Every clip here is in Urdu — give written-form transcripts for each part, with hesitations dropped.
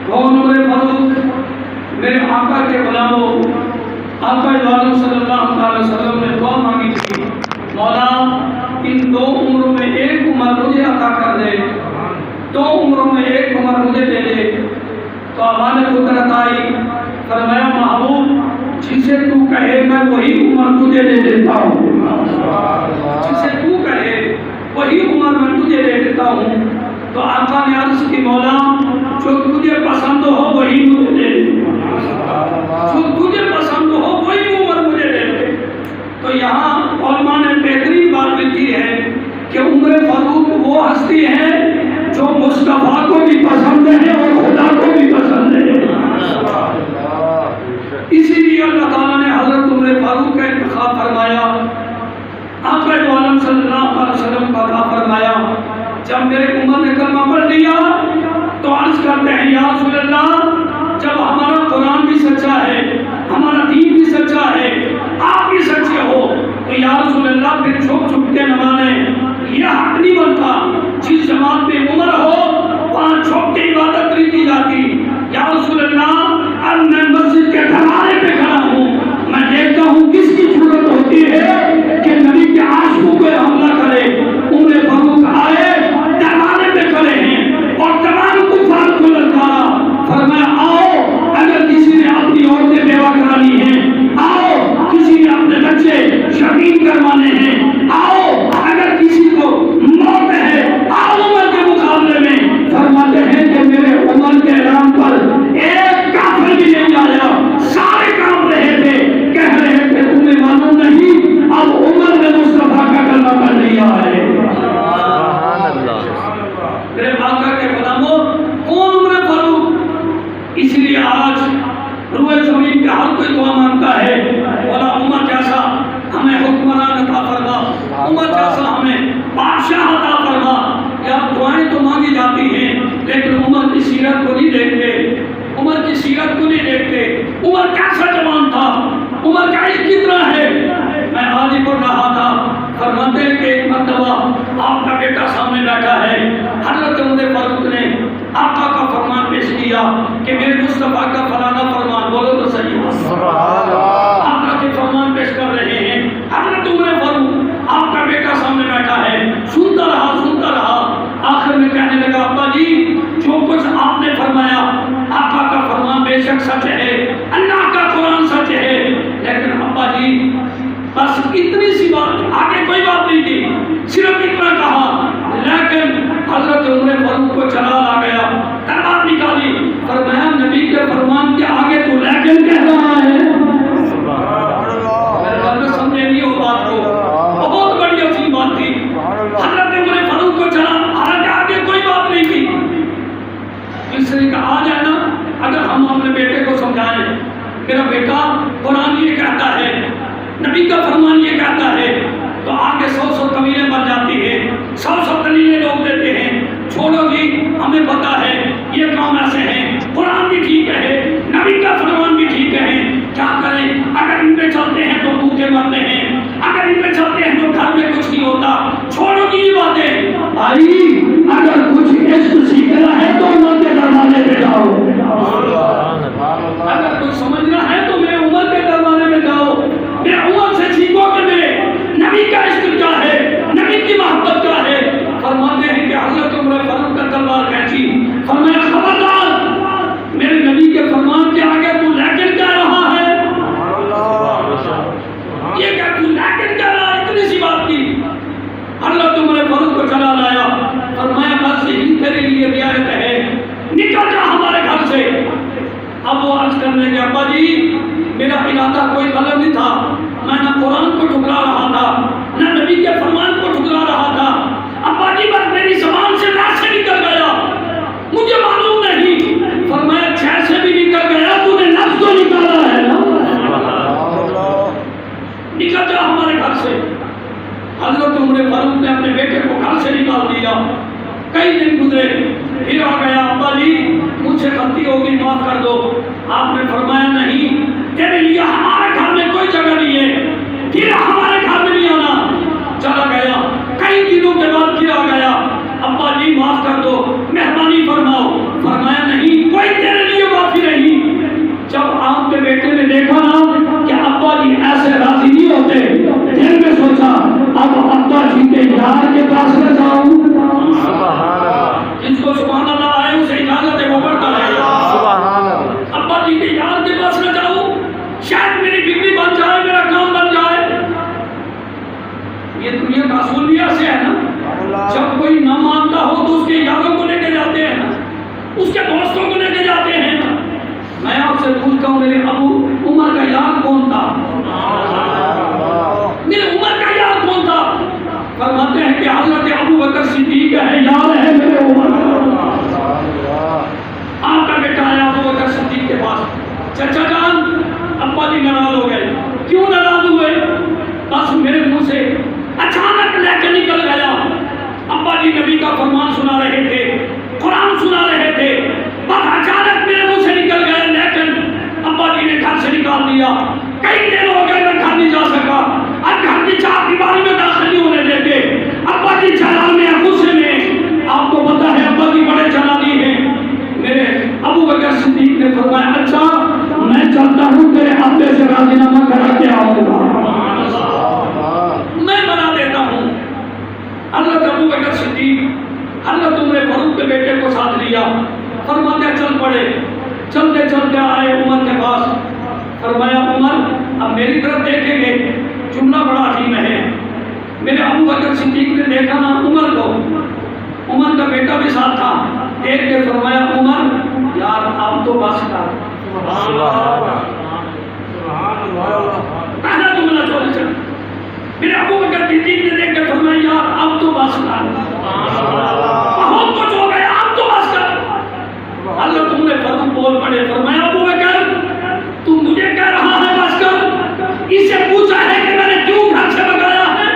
کون عمر فاروق میرے آقا کے غلاموں، آقا عالم صلی اللہ علیہ وسلم نے دعا مانگی تھی، مولا ان 2 عمروں میں 1 عمر مجھے عطا کر دے، 2 عمروں میں 1 عمر مجھے دے دے۔ تو ہمارے قدرت آئی، فرمایا محبوب جسے تو کہے میں وہی عمر تجھے دے دیتا ہوں، جسے تو کہے وہی عمر میں تجھے دے دیتا ہوں۔ تو آقا نے عرض کی مولا جو تجھے پسند ہو وہی مجھے دے دے، جو تجھے پسند ہو وہی عمر مجھے دے دے۔ تو یہاں علماء نے بہترین بات لکھی ہے کہ عمر فاروق وہ ہستی ہے جو مصطفیٰ کو بھی پسند ہے اور خدا کو بھی پسند ہے۔ اسی لیے اللہ تعالیٰ نے حضرت عمر فاروق کا انتخاب فرمایا، آقا عالم صلی اللہ علیہ وسلم کا عطا فرمایا۔ جب میرے عمر نے کلمہ پڑھ لیا تو عرض کرتے ہیں یا رسول اللہ جب ہمارا قرآن بھی سچا ہے، ہمارا دین بھی سچا ہے، آپ بھی سچے ہو، تو یا رسول اللہ پھر چھپ چھپ کے نہ مانے، یہ حق نہیں بنتا۔ جس جماعت میں عمر ہو وہاں چھپ کے عبادت نہیں کی جاتی۔ یا رسول اللہ اب میں مسجد کے دروازے پہ کھڑا ہوں، میں دیکھتا ہوں کس کی ضرورت ہوتی ہے کہ نبی کے عاشقوں پہ حملہ کرے۔ عمر فاروق آئے، دروازے پہ کھڑے ہیں اور تمام کفار کو للکارا، فرمایا آؤ اگر کسی نے اپنی عورتیں بیوہ کرانی ہیں، آؤ کسی نے اپنے بچے شہید کروانے ہیں، آؤ اگر کسی کو موت ہے آؤ عمر کے مقابلے میں۔ فرماتے ہیں کہ میرے عمر کے اعلان پر ایک کافر بھی نہیں آیا، سارے کام رہے تھے، کہہ رہے تھے تمہیں معلوم نہیں اب عمر نے مصطفیٰ کا کلمہ پڑھ لیا ہے۔ میرے آقا کے غلاموں کون عمر فاروق؟ اس لیے آج روئے زمین پہ ہر کوئی دعا مانگتا ہے، مولا عمر جیسا ہمیں حکمران عطا فرما، عمر جیسا ہمیں بادشاہ عطا فرما۔ یا دعائیں تو مانگی جاتی ہیں لیکن عمر کی سیرت کو نہیں دیکھتے، عمر کی سیرت کو نہیں دیکھتے۔ عمر کیسا جوان تھا، عمر کا عشق کتنا ہے۔ میں آج ہی پڑھ رہا تھا، فرماتے ہیں کہ ایک مرتبہ آپ کا بیٹا سامنے بیٹھا ہے، حضرت عمر فاروق نے آقا کا فرمان پیش کیا کہ میرے مصطفیٰ کا فلانا فرمان، بولو تو صحیح ہے، آقا کے فرمان پیش کر رہے ہیں۔ حضرت عمر فاروق آپ کا بیٹا سامنے بیٹھا ہے، سنتا رہا، آخر میں کہنے لگا ابا جی جو کچھ آپ نے فرمایا آقا کا فرمان بے شک سچ ہے، اللہ کا قرآن سچ ہے، لیکن ابا جی بس اتنی سی بات، آگے کوئی بات نہیں کی، صرف اتنا کہا۔ لیکن حضرت عمر فاروق کو چلال آ گیا، تلوار نکالی، فرمایا نبی کے فرمان کے آگے تو لیکن کہہ رہا ہے۔ میرے خیال میں سمجھے نہیں ہو بات کو، بہت بڑی عظیم بات تھی۔ حضرت عمر فاروق کو چلا، حالانکہ آگے کوئی بات نہیں کی۔ اس لیے کہا آ جائے نا، اگر ہم اپنے بیٹے کو سمجھائیں میرا بیٹا قرآن یہ کہتا ہے، نبی کا فرمان یہ کہتا ہے، تو آگے 100 قبیلیں بن جاتی ہیں، 100 دلیلیں لوگ دیتے ہیں، چھوڑو جی ہمیں پتا ہے یہ کام ایسے ہیں، قرآن بھی ٹھیک ہے، نبی کا فرمان بھی ٹھیک ہے، کیا کریں؟ اگر ان پہ چلتے ہیں تو بھوکے مرتے ہیں، اگر ان پہ چلتے ہیں تو گھر میں کچھ نہیں ہوتا، چھوڑو جی یہ باتیں۔ بھائی اگر کچھ عشق سیکھنا ہے تو عمر کے دروازے پہ جاؤ، اگر کچھ سمجھنا ہے تو میرے عمر کے دروازے پہ جاؤ، میرے عمر سے سیکھو کہ میرے نبی کا عشق کیا ہے، نبی کی محبت کیا ہے۔ فرماتے ہیں کہ حضرت عمر فاروق کا تلوار کھینچی، فرمایا خبردار میرے نبی کے فرمان کے آگے تو لیکن کہہ رہا ہے، یہ کہ تو لیکن کہہ رہا ہے، اتنی سی بات کی۔ حضرت عمر فاروق کو چلا لایا، فرمایا بس یہی تیرے لیے رعایت ہے، نکل جا ہمارے گھر سے۔ اب وہ عرض کرنے کے ابا جی میرا ارادہ کوئی غلط نہیں تھا، میں نہ قرآن کو ٹھکرا رہا تھا نہ نبی کے فرمان کو ٹھکرا رہا تھا، ابا جی بس میری زبان سے نہ سے نکل گیا، مجھے معلوم نہیں۔ فرمایا 6 سے بھی نکل گیا، تو نے نفس کو نکالا ہے نا، نکل جا ہمارے گھر سے۔ حضرت عمر فاروق نے اپنے بیٹے کو گھر سے نکال دیا۔ کئی دن گزرے، پھر آ گیا ابا جی مجھ سے غلطی ہوگی معاف کر دو۔ آپ نے فرمایا نہیں تیرے لیے ہمارے گھر میں کوئی جگہ نہیں ہے، پھر ہمارے گھر میں نہیں آنا۔ چلا گیا، کئی دنوں کے بعد پھر آ گیا، ابا جی معاف کر دو، مہربانی فرماؤ۔ فرمایا نہیں کوئی تیرے آپ سے پوچھتا ہوں میرے ابو عمر کا یار کون تھا؟ میرے عمر کا یار کون تھا؟ فرماتے ہیں کہ حضرت ابو بکر صدیق ہے، یار ہے میرے عمر۔ آپ کا بیٹا آیا ابو بکر صدیق کے پاس، چچا جان ابا جی ناراض ہو گئے۔ کیوں ناراض ہوئے؟ بس میرے منہ سے اچانک لے کے نکل گیا، ابا جی نبی کا فرمان سنا رہے تھے، قرآن سنا رہے تھے، بس اچانک میرے منہ سے نکل گئے، لیکن ابا جی نے گھر سے نکال دیا۔ کئی دن ہو گئے میں گھر نہیں جا سکا، اب گھر کی چار دیواری میں داخل نہیں ہونے دیتے۔ ابا جی جلال میں غصے میں، آپ کو پتا ہے ابا جی بڑے جلالی ہیں۔ میرے ابو بکر صدیق نے فرمایا اچھا میں چلتا ہوں، تیرے ابے سے راضی نامہ کرا کے آؤں گا، میں بنا دیتا ہوں۔ حضرت ابو بکر صدیق حضرت عمر فاروق کے بیٹے کو ساتھ لیا، فرماتے چل پڑے، چلتے چلتے آئے عمر کے پاس، فرمایا عمر اب میری طرف دیکھیں گے، جملہ بڑا عجیب ہے۔ میرے ابو بکر صدیق نے دیکھا نا عمر کو، عمر کا بیٹا بھی ساتھ تھا، دیکھ کے فرمایا عمر یار اب تو بس کر، پہلا جملہ چھوڑ چل۔ میرے ابو بکر صدیق نے دیکھ کے فرمایا یار اب تو بس کر، بہت کچھ ہو گیا اب تو بس کر۔ اللہ تم نے فاروق بول پڑے، فرمایا ابو بکر تو مجھے کہہ رہا ہے بس کر؟ اسے پوچھا ہے کہ میں نے کیوں گھر سے بگایا ہے؟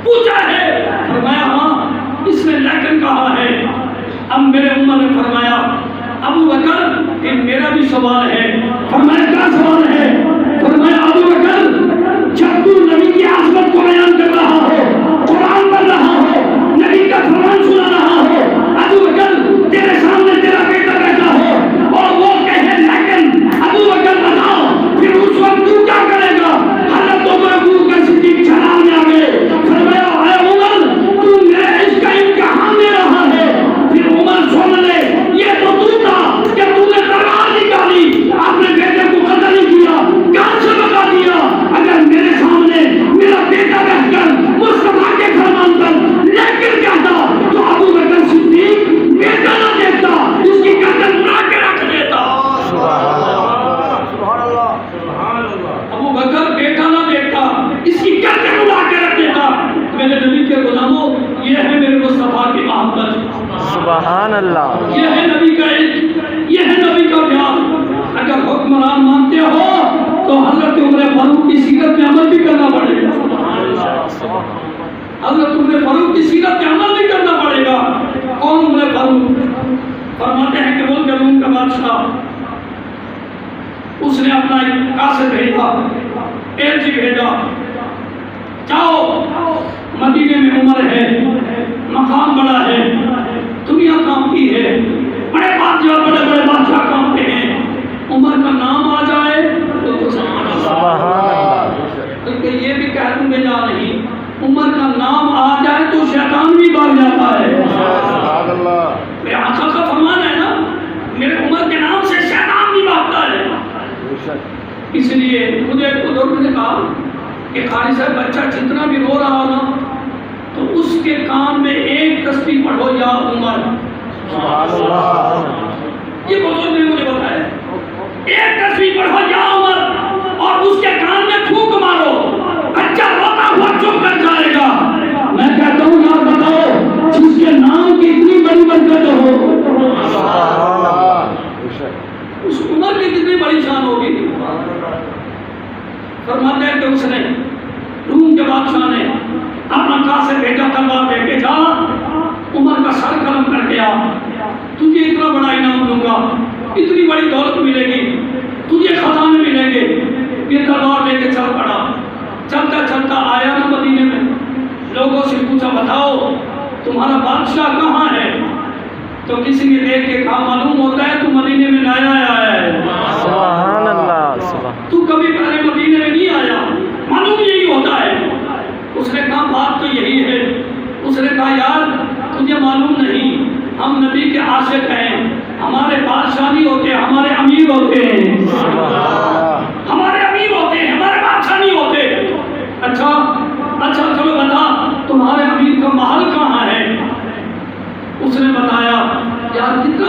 پوچھا ہے؟ فرمایا ہاں، اس نے لیکن کہا ہے۔ اب میرے عمر نے فرمایا ابو بکر ایک میرا بھی سوال ہے۔ فرمایا کیا سوال ہے؟ فرمایا ابو بکر جب تو نبی کی عظمت کو بیان کر رہا ہو، قرآن پڑھ رہا ہو، نبی کا فرمان سنا رہا ہو، ابو بکر تیرے سامنے تیرا بیٹا بیٹھا ہو اور وہ کہے لیکن، ابو بکر بتاؤ پھر اس وقت تو کیا کرے گا؟ حضرت عمر ابو بکر صدیق جلال میں آ گئے، فرمایا اے عمر تو میرے عشق کا امتحان دے رہا ہے؟ پھر عمر سن لے یہ تو تھا کہ تو نے تلوار نکالی، اپنے بیٹے کو قتل نہیں کیا، کہاں سے بتا دیا؟ اگر میرے سامنے میرا بیٹا بیٹھ کر مصطفیٰ کے فرمان پر لیکن کہتا تو ابو بکر صدیق بیٹا نہ دیکھتا، اس کی گردن اڑا کے رکھ دیتا۔ ابو بکر بیٹا نہ دیکھتا، اس کی گردن اڑا کے رکھ دیتا۔ میرے نبی کے غلاموں یہ ہے میرے مصطفیٰ کی محبت، سبحان اللہ، یہ ہے نبی کا عشق، یہ ہے نبی کا پیار۔ اگر حکمران مانتے ہو تو حضرت عمر فاروق کی سیرت میں عمل بھی کرنا پڑے گا، حضرت عمر فاروق کی سیرت میں عمل بھی کرنا پڑے گا۔ کون عمر فاروق؟ فرماتے ہیں کہ ملک روم کا بادشاہ، اس نے اپنا ایک قاصد بھیجا، ایلچی بھیجا، جاؤ مدینے میں عمر ہے، مقام بڑا ہے، دنیا کانپتی ہے، بڑے بادشاہ کانپتے ہیں، عمر کا نام آ جائے تو سبحان اللہ، بلکہ یہ بھی کہہ دوں گے یا نہیں، عمر کا نام آ جائے تو شیطان بھی بھاگ جاتا ہے۔ میرے آقا کا فرمان ہے نا، میرے عمر کے نام سے شیطان بھی بھاگتا ہے۔ اس لیے مجھے ایک بزرگ نے کہا کہ قاری صاحب بچہ جتنا بھی رو رہا ہو نا تو اس کے کان میں ایک تسبیح پڑھو یا عمر، یہ بزرگ نے مجھے بتایا، ایک تسبیح پڑھو یا عمر اور اس کے کان میں پھونک مارو، بچہ روتا ہوا چپ کر جائے گا۔ میں کہتا ہوں یاد بتاؤ جس کے نام کی اتنی بڑی برکت ہو اس عمر کی کتنی بڑی شان ہوگی۔ فرماتے ہیں کہ اس نے روم کے بادشاہ نے اپنا قاصد بھیجا، تلوار دے کے جا عمر کا سر قلم کر کے آ، تجھے اتنا بڑا انعام دوں گا، اتنی بڑی دولت ملے گی، تجھے خزانے ملیں گے۔ یہ تلوار لے کے چل پڑا، چلتا چلتا آیا نا مدینے میں، لوگوں سے پوچھا بتاؤ تمہارا بادشاہ کہاں ہے؟ تو کسی نے دیکھ کے کہا معلوم ہوتا ہے تو مدینے میں نیا آیا ہے، سبحان اللہ، تو کبھی پہلے مدینے میں نہیں آیا، معلوم یہی ہوتا ہے۔ اس نے کہا بات تو یہی ہے۔ اس نے کہا یار تجھے معلوم نہیں، ہم نبی کے عاشق ہیں، ہمارے بادشاہ نہیں ہوتے، ہمارے امیر ہوتے ہیں، ہمارے امیر ہوتے ہیں، ہمارے بادشاہ نہیں ہوتے۔ اچھا چلو بتا تمہارے امیر کا محل کہاں ہے؟ اس نے بتایا یار کتنا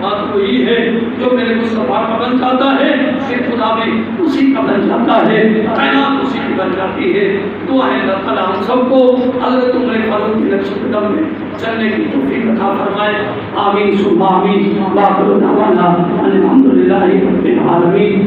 بات وہی ہے جو میرے مصطفیٰ کا بن جاتا ہے پھر خدا بھی اسی کا بن جاتا ہے، کائنات اسی کی بن جاتی ہے۔ دعا ہے اللہ تعالیٰ ہم سب کو حضرت عمر فاروق کی نقش قدم میں چلنے کی توفیق عطا فرمائے، آمین ثم آمین۔ وآخر دعوانا ان الحمد للہ رب العالمین۔